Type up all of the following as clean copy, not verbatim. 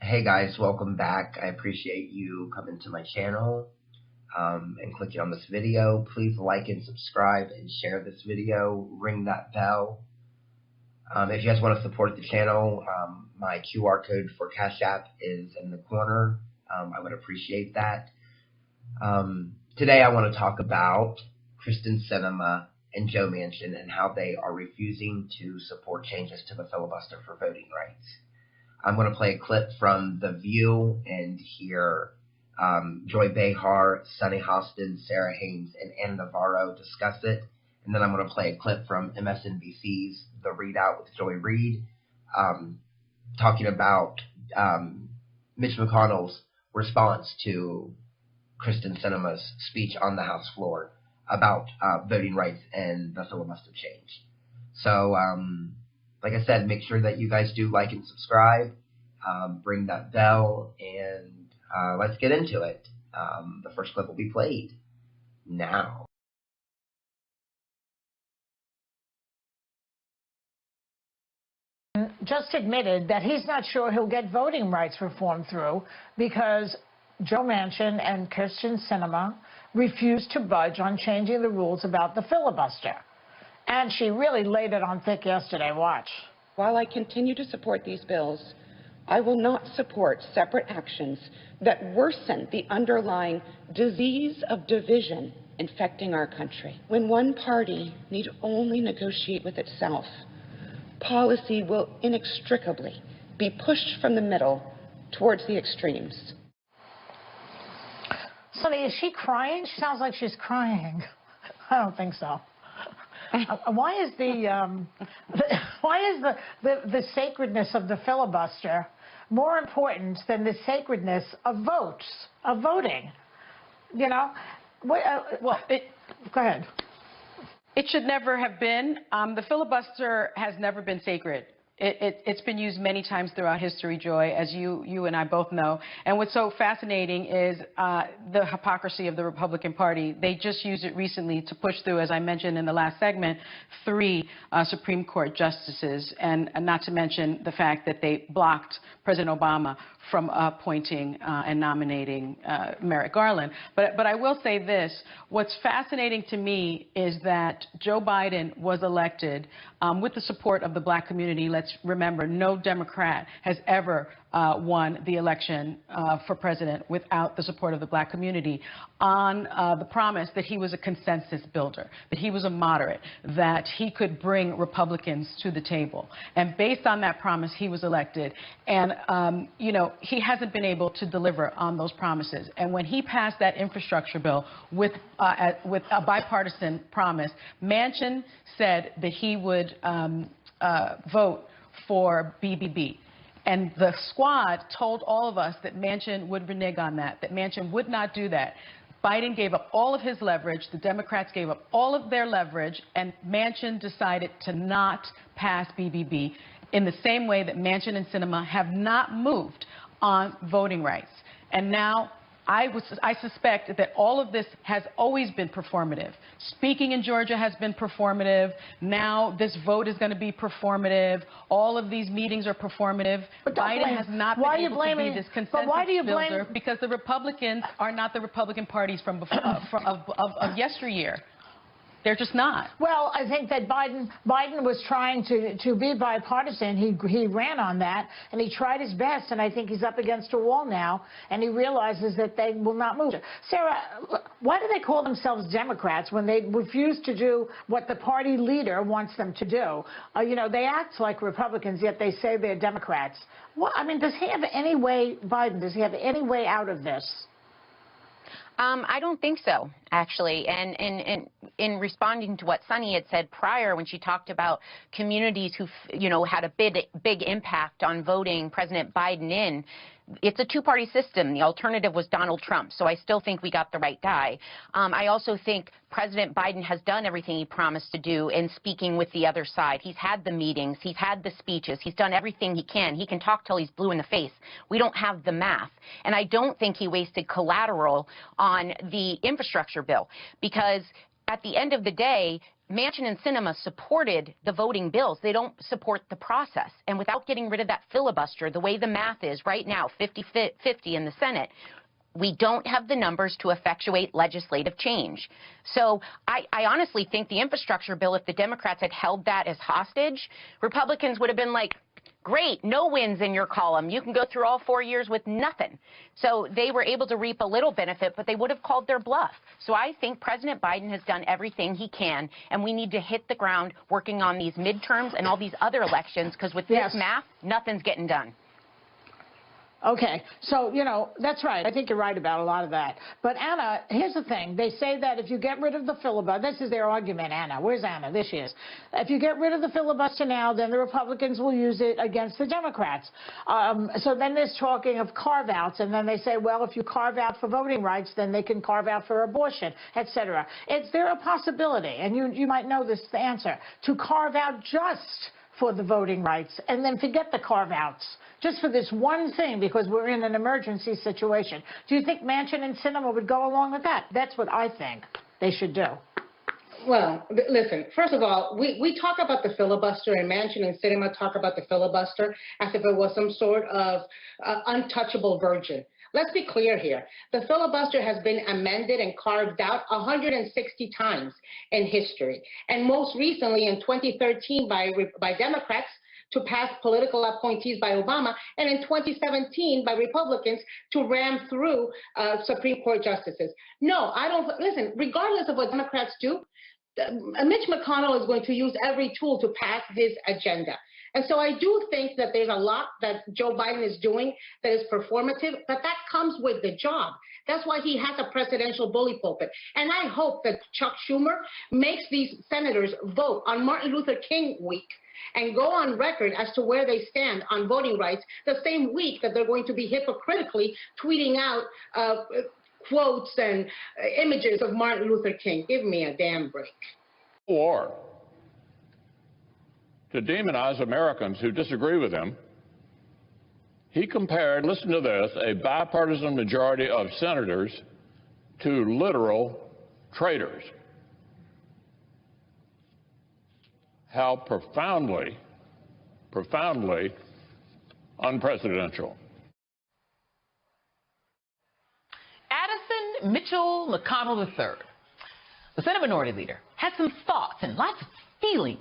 Hey guys, welcome back. I appreciate you coming to my channel and clicking on this video. Please like and subscribe and share this video. Ring that bell. If you guys want to support the channel, my QR code for CashApp is in the corner. I would appreciate that. Today I want to talk about Kyrsten Sinema and Joe Manchin and how they are refusing to support changes to the filibuster for voting rights. I'm going to play a clip from The View and hear Joy Behar, Sunny Hostin, Sarah Haynes, and Anna Navarro discuss it. And then I'm going to play a clip from MSNBC's The Readout with Reid, talking about Mitch McConnell's response to Kyrsten Sinema's speech on the House floor about voting rights and the filibuster change. So, like I said, make sure that you guys do like and subscribe, ring that bell, and let's get into it. The first clip will be played now. Just admitted that he's not sure he'll get voting rights reform through because Joe Manchin and Kyrsten Sinema refused to budge on changing the rules about the filibuster. And she really laid it on thick yesterday. Watch. While I continue to support these bills, I will not support separate actions that worsen the underlying disease of division infecting our country. When one party need only negotiate with itself, policy will inextricably be pushed from the middle towards the extremes. Sonny, is she crying? She sounds like she's crying. I don't think so. Why is the sacredness of the filibuster more important than the sacredness of voting? You know, go ahead. It should never have been. The filibuster has never been sacred. It's been used many times throughout history, Joy, as you and I both know. And what's so fascinating is the hypocrisy of the Republican Party. They just used it recently to push through, as I mentioned in the last segment, 3 Supreme Court justices, and not to mention the fact that they blocked President Obama from appointing and nominating Merrick Garland. But I will say this. What's fascinating to me is that Joe Biden was elected with the support of the black community. Let's remember, no Democrat has ever won the election for president without the support of the black community on the promise that he was a consensus builder, that he was a moderate, that he could bring Republicans to the table. And based on that promise, he was elected. And, you know, he hasn't been able to deliver on those promises. And when he passed that infrastructure bill with a bipartisan promise, Manchin said that he would vote for BBB. And the squad told all of us that Manchin would renege on that Manchin would not do that. Biden gave up all of his leverage. The Democrats gave up all of their leverage. And Manchin decided to not pass BBB in the same way that Manchin and Sinema have not moved on voting rights. And now I suspect that all of this has always been performative. Speaking in Georgia has been performative. Now this vote is going to be performative. All of these meetings are performative. Biden has not been able to be this consensus builder because the Republicans are not the Republican parties from before, of yesteryear. They're just not. Well, I think that Biden was trying to be bipartisan. He ran on that, and he tried his best, and I think he's up against a wall now, and he realizes that they will not move. Sarah, why do they call themselves Democrats when they refuse to do what the party leader wants them to do? You know, they act like Republicans, yet they say they're Democrats. Well, I mean, does he have any way, Biden, does he have any way out of this? I don't think so, actually. And in responding to what Sunny had said prior when she talked about communities who, you know, had a big impact on voting President Biden in, it's a two-party system. The alternative was Donald Trump, so I still think we got the right guy. I also think President Biden has done everything he promised to do in speaking with the other side. He's had the meetings. He's had the speeches. He's done everything he can. He can talk till he's blue in the face. We don't have the math. And I don't think he wasted collateral on the infrastructure bill because at the end of the day, Manchin and Sinema supported the voting bills. They don't support the process. And without getting rid of that filibuster, the way the math is right now, 50-50 in the Senate, we don't have the numbers to effectuate legislative change. So I honestly think the infrastructure bill, if the Democrats had held that as hostage, Republicans would have been like, great, no wins in your column. You can go through all 4 years with nothing. So they were able to reap a little benefit, but they would have called their bluff. So I think President Biden has done everything he can, and we need to hit the ground working on these midterms and all these other elections, because with this math, nothing's getting done. Okay, so, you know, that's right. I think you're right about a lot of that. But, Anna, here's the thing. They say that if you get rid of the filibuster, this is their argument, Anna. Where's Anna? There she is. If you get rid of the filibuster now, then the Republicans will use it against the Democrats. So then there's talking of carve-outs, and then they say, well, if you carve out for voting rights, then they can carve out for abortion, et cetera. Is there a possibility, and you might know this the answer, to carve out just for the voting rights and then forget the carve-outs? Just for this one thing, because we're in an emergency situation. Do you think Manchin and Sinema would go along with that? That's what I think they should do. Well, listen, first of all, we talk about the filibuster, and Manchin and Sinema talk about the filibuster as if it was some sort of untouchable virgin. Let's be clear here. The filibuster has been amended and carved out 160 times in history, and most recently in 2013 by Democrats to pass political appointees by Obama, and in 2017 by Republicans to ram through Supreme Court justices. No, I don't. Listen, regardless of what Democrats do, Mitch McConnell is going to use every tool to pass his agenda. And so I do think that there's a lot that Joe Biden is doing that is performative, but that comes with the job. That's why he has a presidential bully pulpit. And I hope that Chuck Schumer makes these senators vote on Martin Luther King week and go on record as to where they stand on voting rights the same week that they're going to be hypocritically tweeting out quotes and images of Martin Luther King. Give me a damn break. Or to demonize Americans who disagree with him, he compared, listen to this, a bipartisan majority of senators to literal traitors. How profoundly, profoundly unpresidential. Addison Mitchell McConnell III, the Senate Minority Leader, had some thoughts and lots of feelings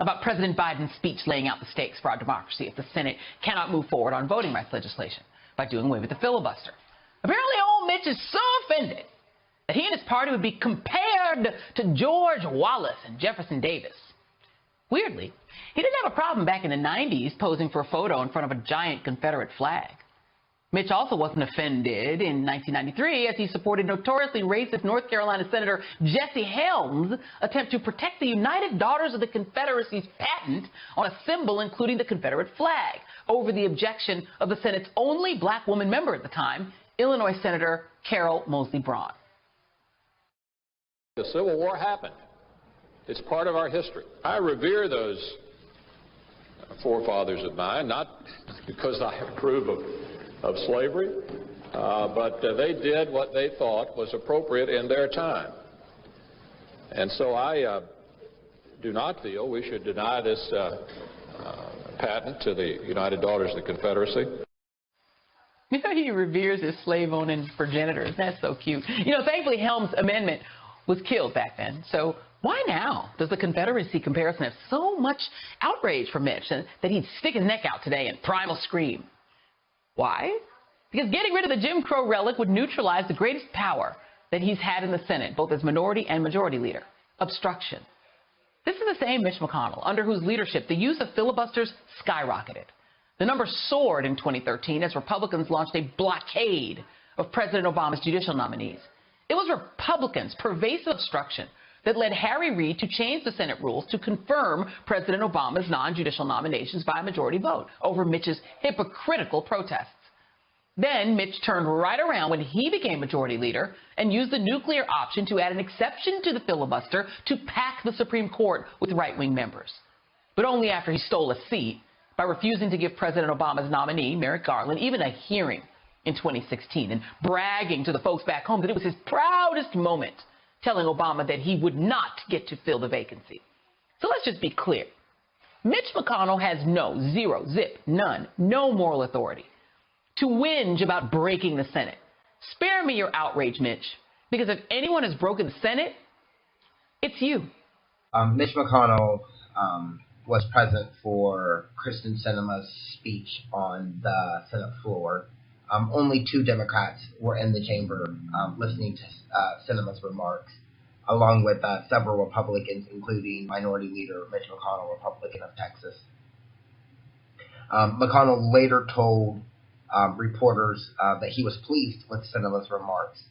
about President Biden's speech laying out the stakes for our democracy if the Senate cannot move forward on voting rights legislation by doing away with the filibuster. Apparently, old Mitch is so offended that he and his party would be compared to George Wallace and Jefferson Davis. Weirdly, he didn't have a problem back in the 90s posing for a photo in front of a giant Confederate flag. Mitch also wasn't offended in 1993 as he supported notoriously racist North Carolina Senator Jesse Helms' attempt to protect the United Daughters of the Confederacy's patent on a symbol including the Confederate flag over the objection of the Senate's only black woman member at the time, Illinois Senator Carol Moseley Braun. The Civil War happened. It's part of our history. I revere those forefathers of mine, not because I approve of slavery, but they did what they thought was appropriate in their time. And so I do not feel we should deny this patent to the United Daughters of the Confederacy. You know, he reveres his slave-owning progenitors. That's so cute. You know, thankfully, Helms' amendment was killed back then. So why now does the Confederacy comparison have so much outrage for Mitch that he'd stick his neck out today and primal scream? Why? Because getting rid of the Jim Crow relic would neutralize the greatest power that he's had in the Senate, both as minority and majority leader: obstruction. This is the same Mitch McConnell under whose leadership the use of filibusters skyrocketed. The number soared in 2013 as Republicans launched a blockade of President Obama's judicial nominees. It was Republicans' pervasive obstruction that led Harry Reid to change the Senate rules to confirm President Obama's non-judicial nominations by a majority vote over Mitch's hypocritical protests. Then Mitch turned right around when he became majority leader and used the nuclear option to add an exception to the filibuster to pack the Supreme Court with right-wing members. But only after he stole a seat by refusing to give President Obama's nominee, Merrick Garland, even a hearing in 2016 and bragging to the folks back home that it was his proudest moment telling Obama that he would not get to fill the vacancy. So let's just be clear. Mitch McConnell has no moral authority to whinge about breaking the Senate. Spare me your outrage, Mitch, because if anyone has broken the Senate, it's you. Mitch McConnell was present for Kyrsten Sinema's speech on the Senate floor. Only 2 Democrats were in the chamber listening to Sinema's remarks, along with several Republicans, including Minority Leader Mitch McConnell, Republican of Texas. McConnell later told reporters that he was pleased with Sinema's remarks.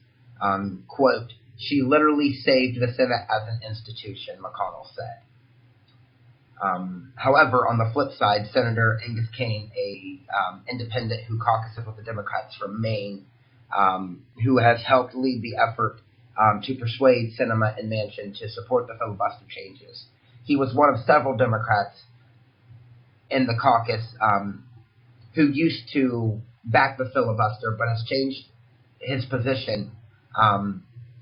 Quote, "She literally saved the Senate as an institution," McConnell said. However, on the flip side, Senator Angus Kane, a independent who caucuses with the Democrats from Maine, who has helped lead the effort to persuade Sinema and Manchin to support the filibuster changes. He was one of several Democrats in the caucus who used to back the filibuster, but has changed his position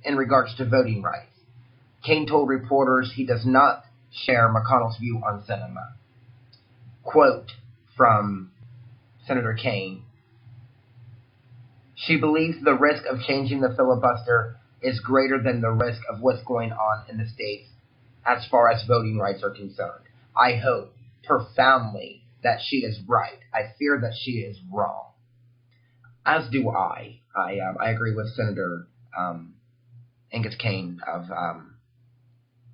in regards to voting rights. Kane told reporters he does not share McConnell's view on Sinema. Quote from Senator Kane, "She believes the risk of changing the filibuster is greater than the risk of what's going on in the states as far as voting rights are concerned. I hope profoundly that she is right. I fear that she is wrong." As do I. I agree with Senator Angus Kane of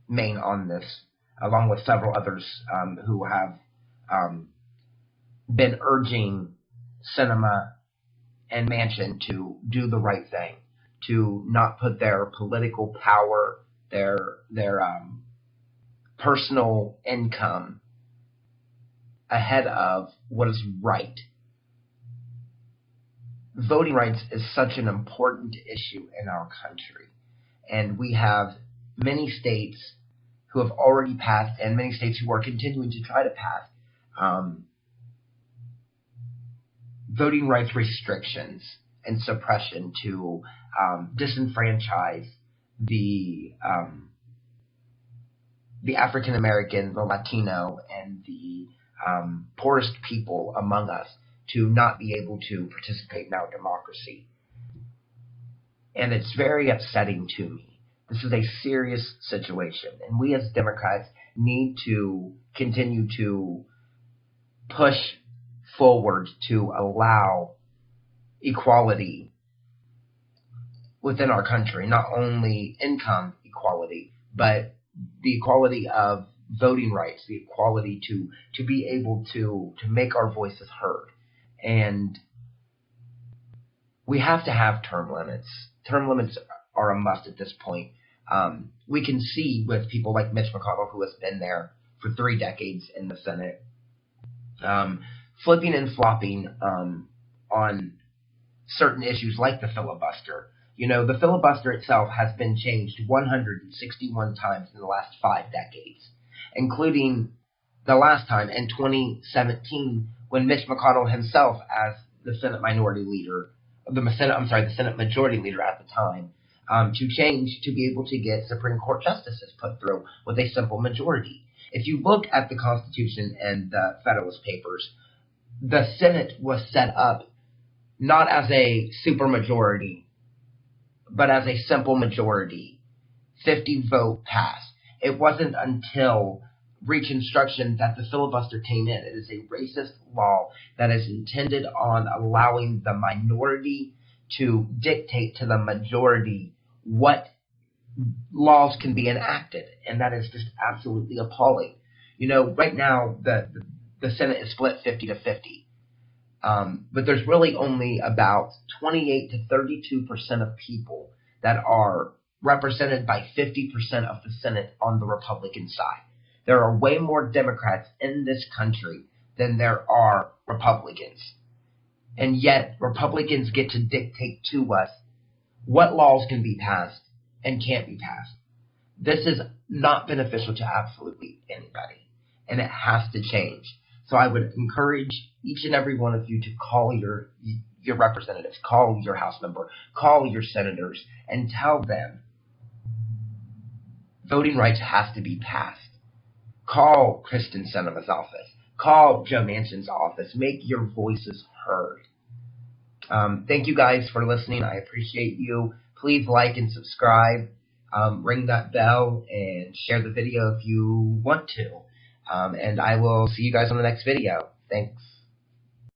Maine on this, along with several others who have been urging Sinema and Manchin to do the right thing, to not put their political power, their personal income ahead of what is right. Voting rights is such an important issue in our country, and we have many states who have already passed and many states who are continuing to try to pass voting rights restrictions and suppression to disenfranchise the African American, the Latino, and the poorest people among us to not be able to participate in our democracy. And it's very upsetting to me. This is a serious situation, and we as Democrats need to continue to push forward to allow equality within our country, not only income equality, but the equality of voting rights, the equality to be able to make our voices heard. And we have to have term limits. Term limits are a must at this point. We can see with people like Mitch McConnell, who has been there for 3 decades in the Senate, flipping and flopping on certain issues like the filibuster. You know, the filibuster itself has been changed 161 times in the last 5 decades, including the last time in 2017 when Mitch McConnell himself, as the Senate Majority Leader at the time, to change to be able to get Supreme Court justices put through with a simple majority. If you look at the Constitution and the Federalist Papers, the Senate was set up not as a supermajority, but as a simple majority, 50-vote pass. It wasn't until Reconstruction that the filibuster came in. It is a racist law that is intended on allowing the minority to dictate to the majority what laws can be enacted, and that is just absolutely appalling. You know, right now the Senate is split 50-50, but there's really only about 28 to 32% of people that are represented by 50% of the Senate on the Republican side. There are way more Democrats in this country than there are Republicans. And yet, Republicans get to dictate to us what laws can be passed and can't be passed. This is not beneficial to absolutely anybody, and it has to change. So I would encourage each and every one of you to call your representatives, call your House member, call your senators, and tell them voting rights has to be passed. Call Kyrsten Sinema's office. Call Joe Manchin's office. Make your voices heard. Thank you guys for listening. I appreciate you. Please like and subscribe. Ring that bell and share the video if you want to. And I will see you guys on the next video. Thanks.